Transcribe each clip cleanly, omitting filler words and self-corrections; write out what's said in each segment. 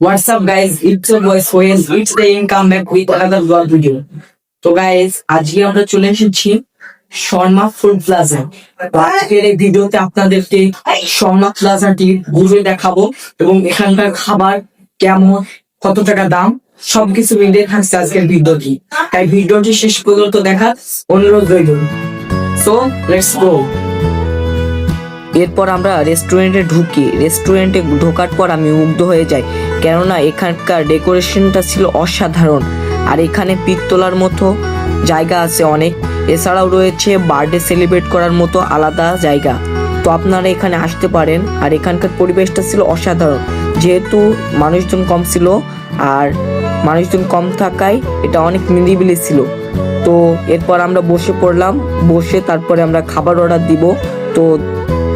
What's up guys, it's your boy Sohen, it's the income back with another vlog video. তো guys আজকে আমরা চলে এসেছি Sharma food plaza. তো আজকের এই ভিডিওতে আপনাদেরকে শর্মা প্লাজাটি ঘুরে দেখাবো এবং এখানকার খাবার কেমন, কত টাকা দাম সবকিছু মিলিয়ে থাকছে আজকের ভিডিওটি। তাই ভিডিওটি শেষ পর্যন্ত দেখার অনুরোধ রইল। So let's go. এরপর আমরা রেস্টুরেন্টে ঢুকি। রেস্টুরেন্টে ঢোকার পর আমি মুগ্ধ হয়ে যাই, কেননা এখানকার ডেকোরেশনটা ছিল অসাধারণ। আর এখানে পিত্তলার মতো জায়গা আছে অনেক, এছাড়াও রয়েছে বার্থডে সেলিব্রেট করার মতো আলাদা জায়গা। তো আপনারা এখানে আসতে পারেন। আর এখানকার পরিবেশটা ছিল অসাধারণ, যেহেতু মানুষজন কম ছিল আর মানুষজন কম থাকায় এটা অনেক নিরিবিলি ছিল। তো এরপর আমরা বসে পড়লাম, বসে তারপরে আমরা খাবার অর্ডার দিব। তো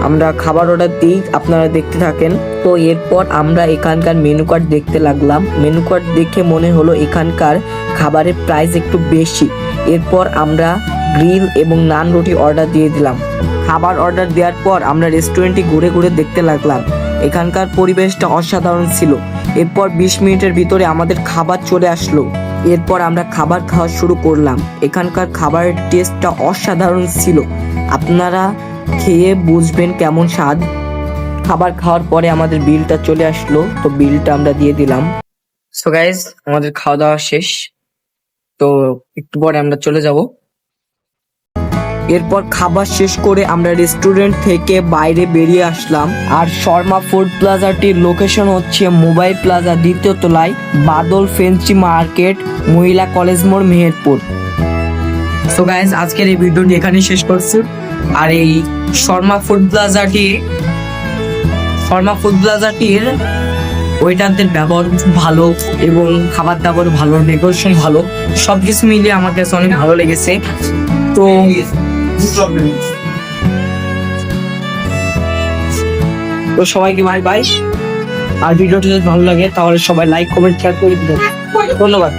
আমরা খাবার অর্ডার দিই, আপনারা দেখতে থাকেন। তো এরপর আমরা এখানকার মেনু কার্ড দেখতে লাগলাম। মেনু কার্ড দেখে মনে হলো এখানকার খাবারের প্রাইস একটু বেশি। এরপর আমরা গ্রিল এবং নান রুটি অর্ডার দিয়ে দিলাম। খাবার অর্ডার দেওয়ার পর আমরা রেস্টুরেন্টটি ঘুরে ঘুরে দেখতে লাগলাম। এখানকার পরিবেশটা অসাধারণ ছিল। এরপর 20 মিনিটের ভিতরে আমাদের খাবার চলে আসলো। এরপর আমরা খাবার খাওয়া শুরু করলাম। এখানকার খাবারের টেস্টটা অসাধারণ ছিল, আপনারা খেয়ে বুঝবেন কেমন স্বাদ। খাবার খাওয়ার পরে আমাদের বিলটা চলে আসলো, তো বিলটা আমরা দিয়ে দিলাম। সো গাইজ, আমাদের খাওয়া দাওয়া শেষ, তো একটু পরে আমরা চলে যাব। এরপর খাবার শেষ করে আমরা রেস্টুরেন্ট থেকে বাইরে বেরিয়ে আসলাম। আর শর্মা ফুড প্লাজাটির লোকেশন হচ্ছে মোবাইল প্লাজা 2য় তলায়, বাদল ফেন্সি মার্কেট, মহিলা কলেজ মোড়, মেহেরপুর। সো গাইজ, আজকের এই ভিডিওটি এখানে শেষ করছি। আর এই শর্মা ফুড প্লাজাটির ওয়েটারদের ব্যবহার খুব ভালো এবং খাবার দাবার ভালো, ডেকোরেশন ভালো, সবকিছু মিলিয়ে আমার কাছে অনেক ভালো লেগেছে। তো সবাইকে বাই বাই। আর ভিডিওটি যদি ভালো লাগে তাহলে সবাই লাইক, কমেন্ট, শেয়ার করে দিবেন। ধন্যবাদ।